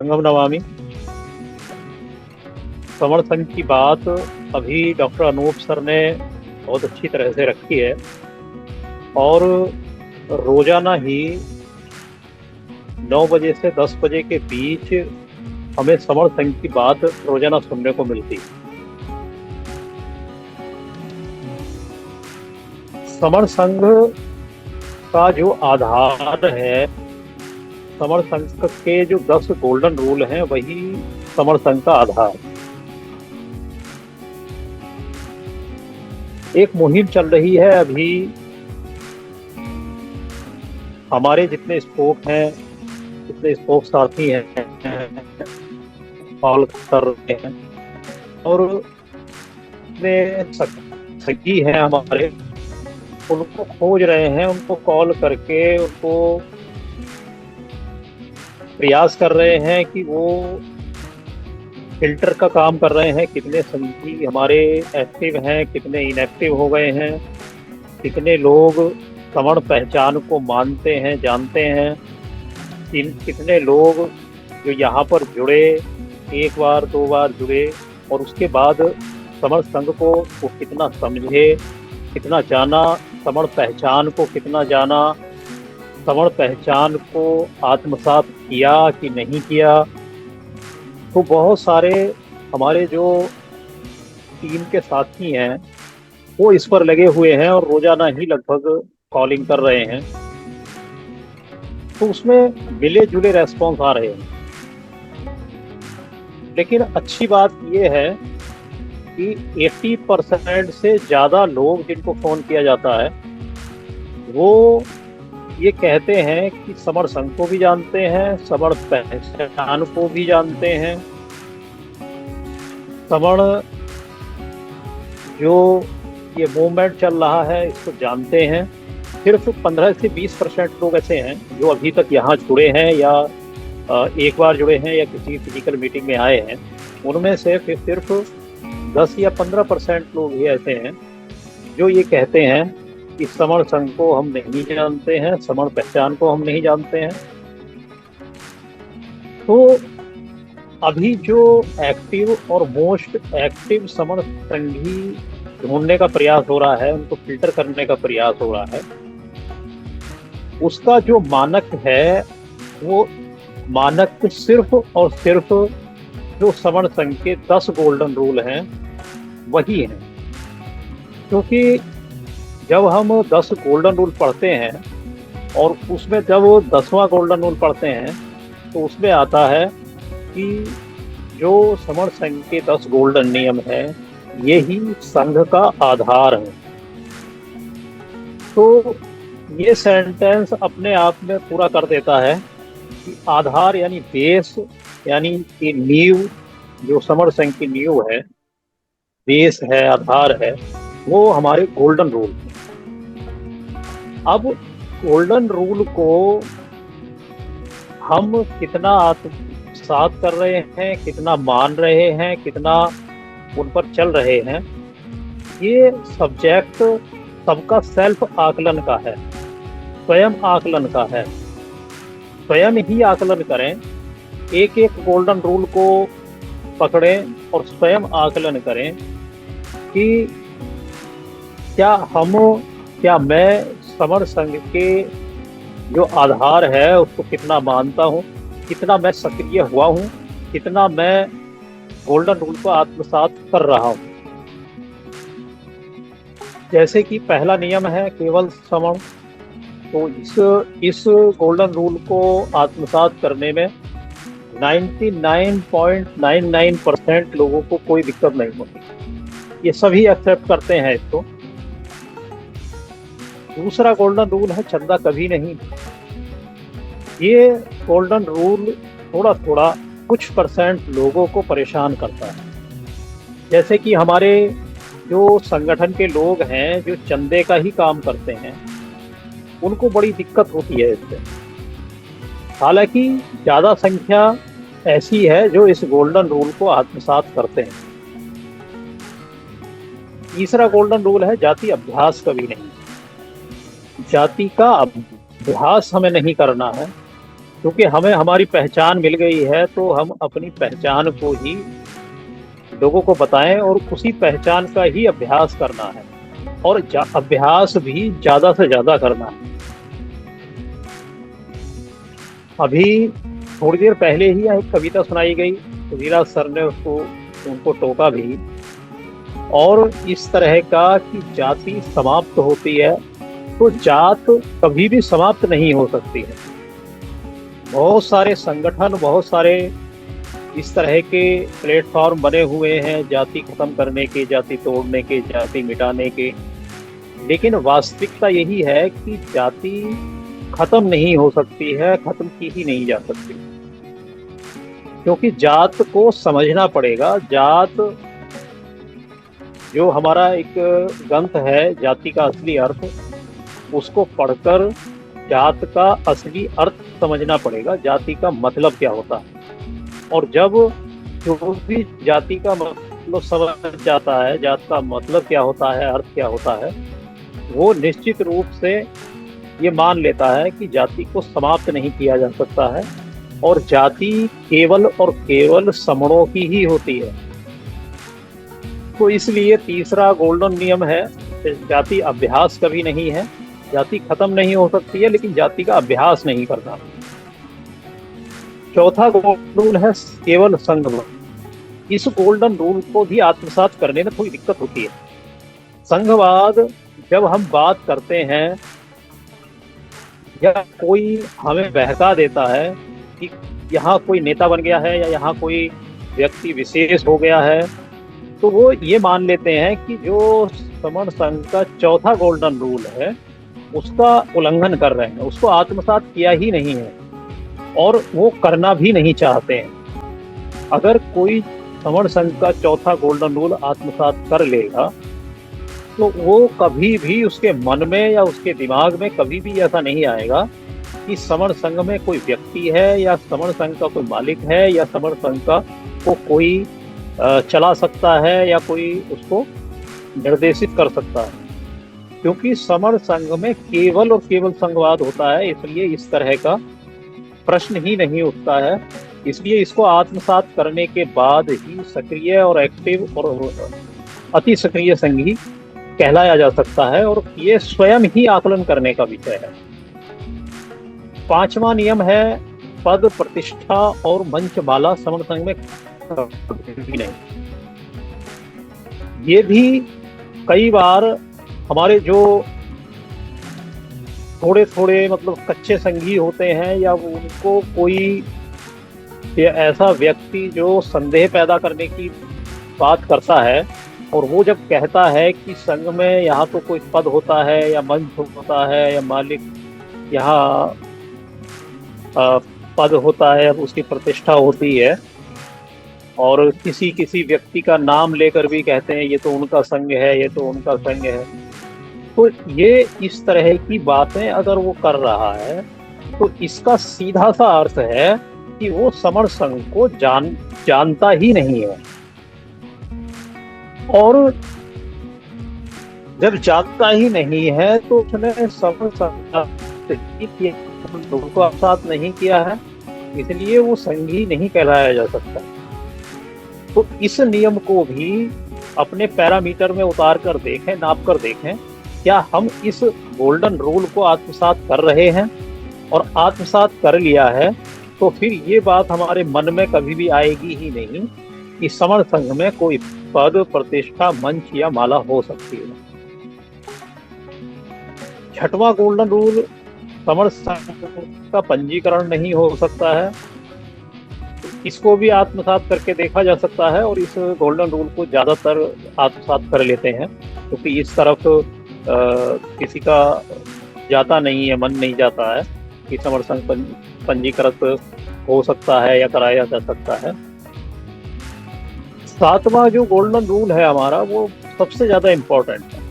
संगम Namami. Summer संघ की बात अभी डॉक्टर अनूप सर ने बहुत अच्छी तरह से रखी है। और रोजाना ही 9 बजे से 10 बजे के बीच हमें समर संघ की बात रोजाना सुनने को मिलती है। समर संघ का जो आधार है, समर संघ के जो 10 गोल्डन रूल हैं, वही समर संघ का आधार। एक मुहिम चल रही है अभी। हमारे जितने स्पोक हैं, जितने स्पोक साथी हैं, कॉल कर रहे हैं और जितने सखी हैं हमारे, उनको खोज रहे हैं, उनको कॉल करके उनको प्रयास कर रहे हैं कि वो फिल्टर का काम कर रहे हैं। कितने संगी हमारे एक्टिव हैं, कितने इनएक्टिव हो गए हैं, कितने लोग समण पहचान को मानते हैं, जानते हैं, कितने लोग जो यहाँ पर जुड़े, एक बार दो बार जुड़े और उसके बाद समण संघ को वो कितना समझे, कितना जाना, समण पहचान को कितना जाना, समण पहचान को आत्मसात किया कि नहीं किया। तो बहुत सारे हमारे जो टीम के साथी हैं वो इस पर लगे हुए हैं और रोजाना ही लगभग कॉलिंग कर रहे हैं। तो उसमें मिले जुले रेस्पॉन्स आ रहे हैं। लेकिन अच्छी बात यह है कि 80% से ज़्यादा लोग जिनको फ़ोन किया जाता है वो ये कहते हैं कि समर संघ को भी जानते हैं, समर पहचान को भी जानते हैं, समर जो ये मूवमेंट चल रहा है इसको जानते हैं। सिर्फ 15 से 20% लोग ऐसे हैं जो अभी तक यहाँ जुड़े हैं या एक बार जुड़े हैं या किसी फिजिकल मीटिंग में आए हैं। उनमें से सिर्फ 10 या 15% लोग ही ऐसे हैं जो ये कहते हैं कि समर संघ को हम नहीं जानते हैं, समर पहचान को हम नहीं जानते हैं। तो अभी जो एक्टिव और मोस्ट एक्टिव समर संघी ढूंढने का प्रयास हो रहा है, उनको फिल्टर करने का प्रयास हो रहा है, उसका जो मानक है वो मानक सिर्फ और सिर्फ जो समर संघ के 10 गोल्डन रूल हैं वही हैं। क्योंकि जब हम 10 गोल्डन रूल पढ़ते हैं और उसमें जब 10वां गोल्डन रूल पढ़ते हैं तो उसमें आता है कि जो समर संघ के 10 गोल्डन नियम है यही संघ का आधार है। तो ये सेंटेंस अपने आप में पूरा कर देता है कि आधार यानी बेस, यानी कि नींव, जो समर संघ की नींव है, बेस है, आधार है, वो हमारे गोल्डन रूल। अब गोल्डन रूल को हम कितना आत्मसात कर रहे हैं, कितना मान रहे हैं, कितना उन पर चल रहे हैं, ये सब्जेक्ट सबका सेल्फ आकलन का है, स्वयं आकलन का है। स्वयं ही आकलन करें, एक एक गोल्डन रूल को पकड़ें और स्वयं आकलन करें कि क्या मैं समर संघ के जो आधार है उसको कितना मानता हूँ, कितना मैं सक्रिय हुआ हूँ, कितना मैं गोल्डन रूल को आत्मसात कर रहा हूँ। जैसे कि पहला नियम है केवल समण, तो इस गोल्डन रूल को आत्मसात करने में 99.99% लोगों को कोई दिक्कत नहीं होती, ये सभी एक्सेप्ट करते हैं इसको। दूसरा गोल्डन रूल है चंदा कभी नहीं। ये गोल्डन रूल थोड़ा थोड़ा कुछ परसेंट लोगों को परेशान करता है। जैसे कि हमारे जो संगठन के लोग हैं जो चंदे का ही काम करते हैं, उनको बड़ी दिक्कत होती है इससे। हालांकि ज़्यादा संख्या ऐसी है जो इस गोल्डन रूल को आत्मसात करते हैं। तीसरा गोल्डन रूल है जाति अभ्यास कभी नहीं। जाति का अभ्यास हमें नहीं करना है, क्योंकि हमें हमारी पहचान मिल गई है, तो हम अपनी पहचान को ही लोगों को बताएं और उसी पहचान का ही अभ्यास करना है, और अभ्यास भी ज्यादा से ज्यादा करना है। अभी थोड़ी देर पहले ही एक कविता सुनाई गई, कबीरा सर ने उनको टोका भी, और इस तरह का कि जाति समाप्त होती है, तो जात कभी भी समाप्त नहीं हो सकती है। बहुत सारे संगठन, बहुत सारे इस तरह के प्लेटफॉर्म बने हुए हैं जाति खत्म करने के, जाति तोड़ने के, जाति मिटाने के, लेकिन वास्तविकता यही है कि जाति खत्म नहीं हो सकती है, खत्म की ही नहीं जा सकती, क्योंकि जात को समझना पड़ेगा। जात जो हमारा एक ग्रंथ है जाति का असली अर्थ, उसको पढ़कर जात का असली अर्थ समझना पड़ेगा, जाति का मतलब क्या होता है। और जब जो भी जाति का मतलब समझ जाता है, जात का मतलब क्या होता है, अर्थ क्या होता है, वो निश्चित रूप से ये मान लेता है कि जाति को समाप्त नहीं किया जा सकता है, और जाति केवल और केवल समणों की ही होती है। तो इसलिए तीसरा गोल्डन नियम है, जाति अभ्यास कभी नहीं है। जाति खत्म नहीं हो सकती है, लेकिन जाति का अभ्यास नहीं करना। चौथा गोल्डन रूल है केवल संघवाद। इस गोल्डन रूल को भी आत्मसात करने में थोड़ी दिक्कत होती है। संघवाद, जब हम बात करते हैं या कोई हमें बहका देता है कि यहाँ कोई नेता बन गया है या यहाँ कोई व्यक्ति विशेष हो गया है, तो वो ये मान लेते हैं कि जो समण संघ का चौथा गोल्डन रूल है उसका उल्लंघन कर रहे हैं, उसको आत्मसात किया ही नहीं है और वो करना भी नहीं चाहते हैं। अगर कोई समण संघ का चौथा गोल्डन रूल आत्मसात कर लेगा, तो वो कभी भी उसके मन में या उसके दिमाग में कभी भी ऐसा नहीं आएगा कि समण संघ में कोई व्यक्ति है या समण संघ का कोई मालिक है या समण संघ का को कोई चला सकता है या कोई उसको निर्देशित कर सकता है। क्योंकि समण संघ में केवल और केवल संघवाद होता है, इसलिए इस तरह का प्रश्न ही नहीं उठता है। इसलिए इसको आत्मसात करने के बाद ही सक्रिय और एक्टिव और अति सक्रिय संघी कहलाया जा सकता है, और ये स्वयं ही आकलन करने का विषय है। पांचवा नियम है पद, प्रतिष्ठा और मंच माला समण संघ में भी नहीं। ये भी कई बार हमारे जो थोड़े थोड़े मतलब कच्चे संघी होते हैं या उनको कोई ऐसा व्यक्ति जो संदेह पैदा करने की बात करता है, और वो जब कहता है कि संघ में यहाँ तो कोई पद होता है या मंच होता है या मालिक यहाँ पद होता है, उसकी प्रतिष्ठा होती है, और किसी किसी व्यक्ति का नाम लेकर भी कहते हैं ये तो उनका संघ है, ये तो उनका संघ है, तो ये इस तरह की बातें अगर वो कर रहा है तो इसका सीधा सा अर्थ है कि वो समण संघ को जानता ही नहीं है। और जब जानता ही नहीं है तो उसने समण संघ लोगों को आत्मसात नहीं किया है, इसलिए वो संघी नहीं कहलाया जा सकता। तो इस नियम को भी अपने पैरामीटर में उतार कर देखें, नाप कर देखें, क्या हम इस गोल्डन रूल को आत्मसात कर रहे हैं, और आत्मसात कर लिया है तो फिर ये बात हमारे मन में कभी भी आएगी ही नहीं कि समण संघ में कोई पद, प्रतिष्ठा, मंच या माला हो सकती है। छठवां गोल्डन रूल, समण संघ का पंजीकरण नहीं हो सकता है। इसको भी आत्मसात करके देखा जा सकता है, और इस गोल्डन रूल को ज्यादातर आत्मसात कर लेते हैं, क्योंकि इस तरफ किसी का जाता नहीं है, मन नहीं जाता है कि समण संघ पंजीकृत हो सकता है या कराया जा सकता है। सातवां जो गोल्डन रूल है हमारा, वो सबसे ज्यादा इम्पोर्टेंट है,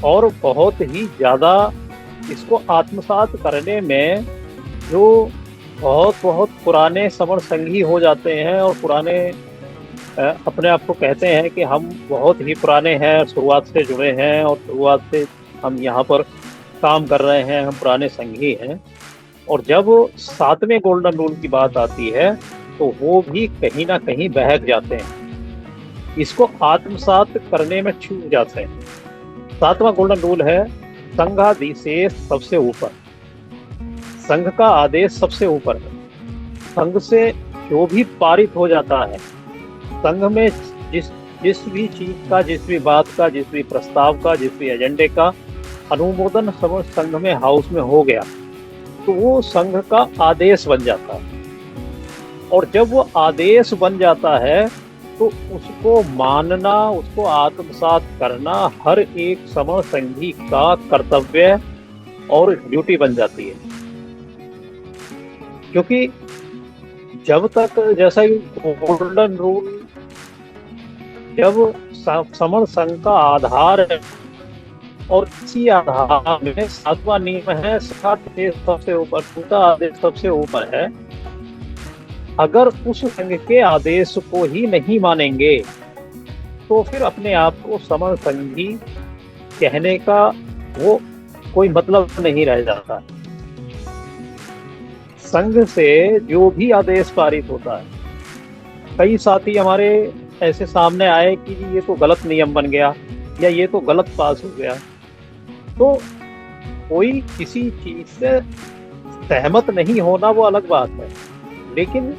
और बहुत ही ज्यादा इसको आत्मसात करने में जो बहुत पुराने समण संघी हो जाते हैं और पुराने अपने आप को कहते हैं कि हम बहुत ही पुराने हैं, शुरुआत से जुड़े हैं और शुरुआत से हम यहाँ पर काम कर रहे हैं, हम पुराने संघी हैं, और जब सातवें गोल्डन रूल की बात आती है तो वो भी कहीं ना कहीं बहक जाते हैं, इसको आत्मसात करने में चूक जाते हैं। सातवां गोल्डन रूल है संघाधिशेष सबसे ऊपर, संघ का आदेश सबसे ऊपर है। संघ से जो भी पारित हो जाता है, संघ में जिस जिस भी चीज का, जिस भी बात का, जिस भी प्रस्ताव का, जिस भी एजेंडे का अनुमोदन संघ में हाउस में हो गया तो वो संघ का आदेश बन जाता है। और जब वो आदेश बन जाता है तो उसको मानना, उसको आत्मसात करना हर एक समण संघी का कर्तव्य और ड्यूटी बन जाती है। क्योंकि जब तक, जैसा कि गोल्डन रूल, जब समण संघ का आधार है और इसी आधार में सातवां नियम है सबसे ऊपर, उनका आदेश सबसे ऊपर है। अगर उस संघ के आदेश को ही नहीं मानेंगे तो फिर अपने आप को समण संघी कहने का वो कोई मतलब नहीं रह जाता। संघ से जो भी आदेश पारित होता है, कई साथी हमारे ऐसे सामने आए कि ये तो गलत नियम बन गया या ये तो गलत पास हो गया, तो कोई किसी चीज से सहमत नहीं होना वो अलग बात है, लेकिन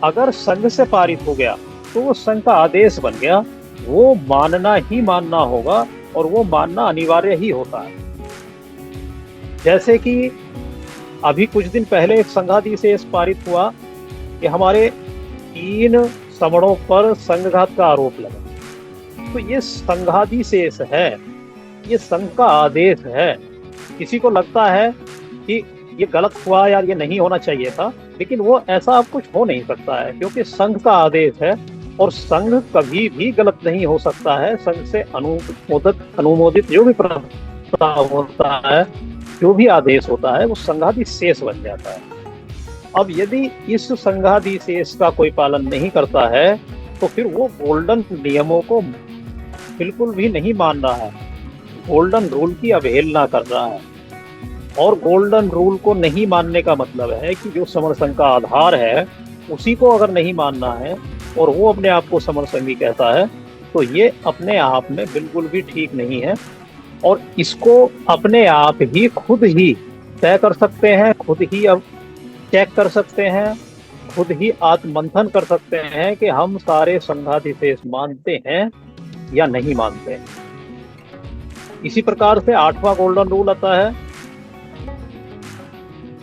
अगर संघ से पारित हो गया तो वो संघ का आदेश बन गया, वो मानना ही मानना होगा और वो मानना अनिवार्य ही होता है। जैसे कि अभी कुछ दिन पहले एक संघाधिशेष पारित हुआ कि हमारे 3 समणों पर संघघात का आरोप लगा। तो ये संघाधिशेष है, ये संघ का आदेश है। किसी को लगता है कि ये गलत हुआ यार, ये नहीं होना चाहिए था, लेकिन वो ऐसा अब कुछ हो नहीं सकता है क्योंकि संघ का आदेश है और संघ कभी भी गलत नहीं हो सकता है। संघ से अनुमोदित जो भी प्रस्ताव होता है, जो भी आदेश होता है, वो संघाधिशेष बन जाता है। अब यदि इस संघाधिशेष का कोई पालन नहीं करता है तो फिर वो गोल्डन नियमों को बिल्कुल भी नहीं मान रहा है, गोल्डन रूल की अवहेलना कर रहा है। और गोल्डन रूल को नहीं मानने का मतलब है कि जो समण संघ का आधार है उसी को अगर नहीं मानना है और वो अपने आप को समण संघी कहता है, तो ये अपने आप में बिल्कुल भी ठीक नहीं है। और इसको अपने आप ही खुद ही तय कर सकते हैं, खुद ही अब चेक कर सकते हैं, खुद ही आत्ममंथन कर सकते हैं कि हम सारे संघाधिशेष मानते हैं या नहीं मानते। इसी प्रकार से 8वां गोल्डन रूल आता है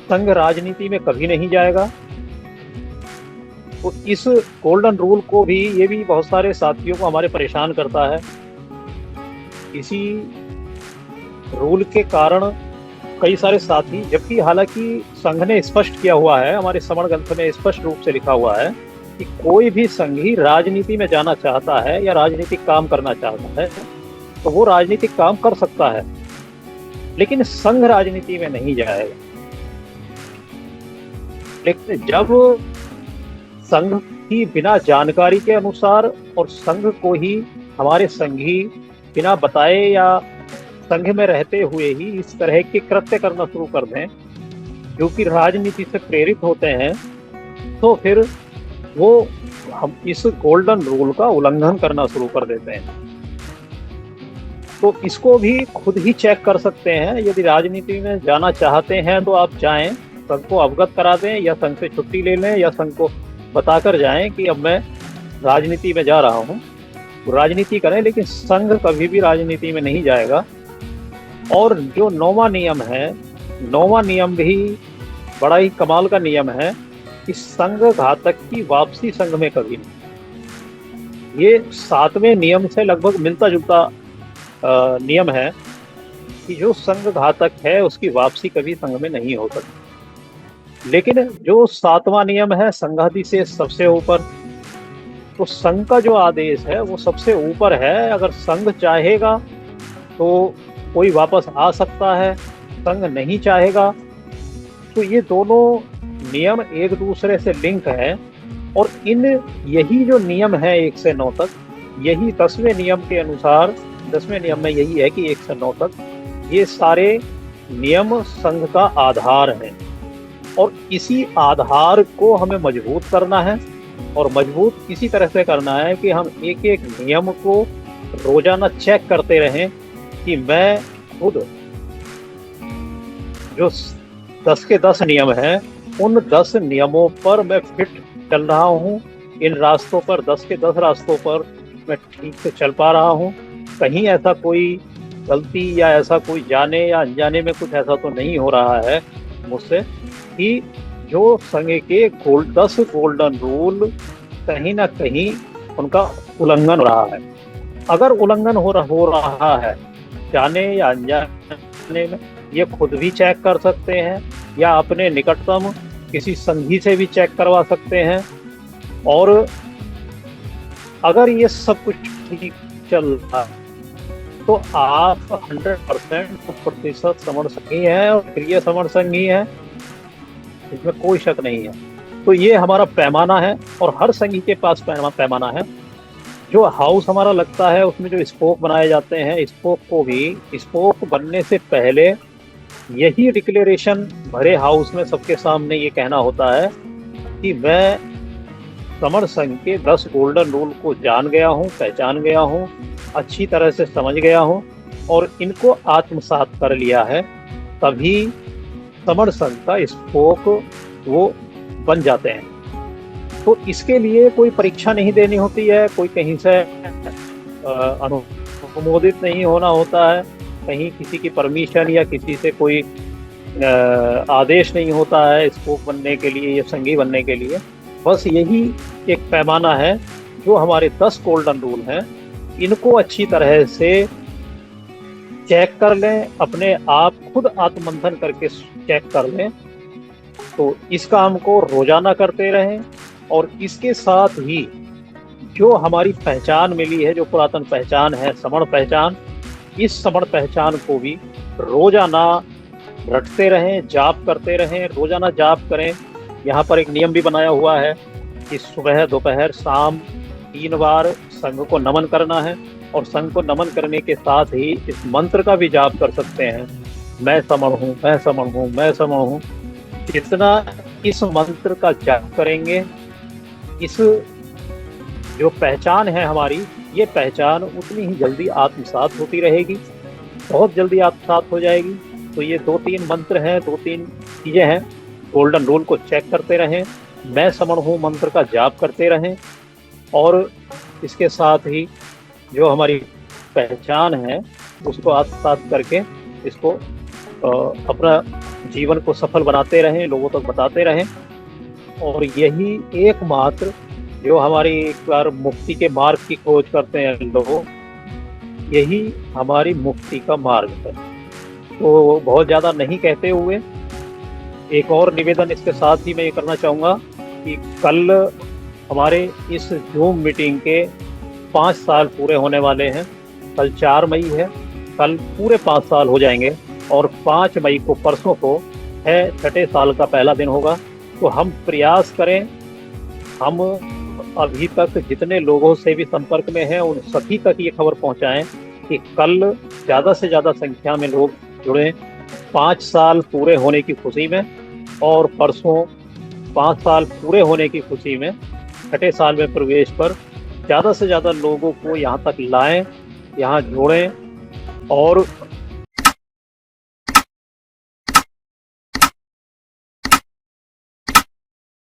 संघ राजनीति में कभी नहीं जाएगा। तो इस गोल्डन रूल को भी, ये भी बहुत सारे साथियों को हमारे परेशान करता है। इसी रूल के कारण कई सारे साथी, जबकि हालांकि संघ ने स्पष्ट किया हुआ है, हमारे समण ग्रंथ में स्पष्ट रूप से लिखा हुआ है कि कोई भी संघी राजनीति में जाना चाहता है या राजनीतिक काम करना चाहता है तो वो राजनीतिक काम कर सकता है, लेकिन संघ राजनीति में नहीं जाएगा। लेकिन जब संघ की बिना जानकारी के अनुसार और संघ को ही हमारे संघी बिना बताए या संघ में रहते हुए ही इस तरह के कृत्य करना शुरू कर दें जो कि राजनीति से प्रेरित होते हैं, तो फिर वो हम इस गोल्डन रूल का उल्लंघन करना शुरू कर देते हैं। तो इसको भी खुद ही चेक कर सकते हैं। यदि राजनीति में जाना चाहते हैं तो आप जाएं, संघ को अवगत करा दें या संघ से छुट्टी ले लें या संघ को बताकर जाएं कि अब मैं राजनीति में जा रहा हूं। तो राजनीति करें, लेकिन संघ कभी भी राजनीति में नहीं जाएगा। और जो 9वां नियम है, 9वां नियम भी बड़ा ही कमाल का नियम है कि संघ घातक की वापसी संघ में कभी नहीं। ये 7वें नियम से लगभग मिलता जुलता नियम है कि जो संघ घातक है उसकी वापसी कभी संघ में नहीं हो सकती। लेकिन जो 7वां नियम है संघाधिशेष सबसे ऊपर, तो संघ का जो आदेश है वो सबसे ऊपर है। अगर संघ चाहेगा तो कोई वापस आ सकता है, संघ नहीं चाहेगा तो ये दोनों नियम एक दूसरे से लिंक है। और यही जो नियम है 1 से 9 तक, यही 10वें नियम के अनुसार, 10वें नियम में यही है कि 1 से 9 तक ये सारे नियम संघ का आधार है। और इसी आधार को हमें मजबूत करना है, और मजबूत इसी तरह से करना है कि हम एक एक नियम को रोजाना चेक करते रहें कि मैं खुद जो 10 के 10 नियम हैं उन 10 नियमों पर मैं फिट चल रहा हूँ, इन रास्तों पर 10 के 10 रास्तों पर मैं ठीक से चल पा रहा हूँ, कहीं ऐसा कोई गलती या ऐसा कोई जाने या अनजाने में कुछ ऐसा तो नहीं हो रहा है मुझसे कि जो संघ के 10 गोल्डन रूल कहीं ना कहीं उनका उल्लंघन हो रहा है। अगर उल्लंघन हो रहा है जाने या अनजाने में, ये खुद भी चेक कर सकते हैं या अपने निकटतम किसी संगी से भी चेक करवा सकते हैं। और अगर ये सब कुछ ठीक चल रहा है तो आप 100% समण संघी हैं और प्रिय समण संघी हैं, इसमें कोई शक नहीं है। तो ये हमारा पैमाना है और हर संघी के पास पैमाना है। जो हाउस हमारा लगता है उसमें जो स्पोक बनाए जाते हैं, स्पोक को भी स्पोक बनने से पहले यही डिक्लेरेशन भरे हाउस में सबके सामने ये कहना होता है कि मैं समण संघ के 10 गोल्डन रूल को जान गया हूँ, पहचान गया हूँ, अच्छी तरह से समझ गया हूँ और इनको आत्मसात कर लिया है, तभी समण संघ का स्पोक वो बन जाते हैं। तो इसके लिए कोई परीक्षा नहीं देनी होती है, कोई कहीं से अनुमोदित नहीं होना होता है, कहीं किसी की परमिशन या किसी से कोई आदेश नहीं होता है स्पोक बनने के लिए या संघी बनने के लिए। बस यही एक पैमाना है। जो हमारे 10 गोल्डन रूल हैं इनको अच्छी तरह से चेक कर लें, अपने आप खुद आत्ममंथन करके चेक कर लें। तो इस काम को रोजाना करते रहें और इसके साथ ही जो हमारी पहचान मिली है, जो पुरातन पहचान है समण पहचान, इस समण पहचान को भी रोजाना रटते रहें, जाप करते रहें, रोजाना जाप करें। यहाँ पर एक नियम भी बनाया हुआ है कि सुबह दोपहर शाम 3 बार संघ को नमन करना है और संघ को नमन करने के साथ ही इस मंत्र का भी जाप कर सकते हैं, मैं समण हूँ, मैं समण हूँ, मैं समण हूँ। जितना इस मंत्र का जाप करेंगे, इस जो पहचान है हमारी, ये पहचान उतनी ही जल्दी आत्मसात होती रहेगी, बहुत जल्दी आत्मसात हो जाएगी। तो ये 2-3 मंत्र हैं, 2-3 चीज़ें हैं। गोल्डन रूल को चेक करते रहें, मैं समण हूँ मंत्र का जाप करते रहें और इसके साथ ही जो हमारी पहचान है उसको आत्मसात करके इसको अपना जीवन को सफल बनाते रहें, लोगों तक बताते रहें। और यही एकमात्र जो हमारी एक बार मुक्ति के मार्ग की खोज करते हैं लोग, यही हमारी मुक्ति का मार्ग है। तो बहुत ज़्यादा नहीं कहते हुए एक और निवेदन इसके साथ ही मैं ये करना चाहूँगा कि कल हमारे इस जूम मीटिंग के 5 साल पूरे होने वाले हैं। कल 4 मई है, कल पूरे 5 साल हो जाएंगे और 5 मई को, परसों को है 6ठे साल का पहला दिन होगा। तो हम प्रयास करें, हम अभी तक जितने लोगों से भी संपर्क में हैं उन सभी तक ये खबर पहुंचाएं कि कल ज़्यादा से ज़्यादा संख्या में लोग जुड़ें 5 साल पूरे होने की खुशी में, और परसों 5 साल पूरे होने की खुशी में 6ठे साल में प्रवेश पर ज़्यादा से ज़्यादा लोगों को यहाँ तक लाएं, यहाँ जोड़ें और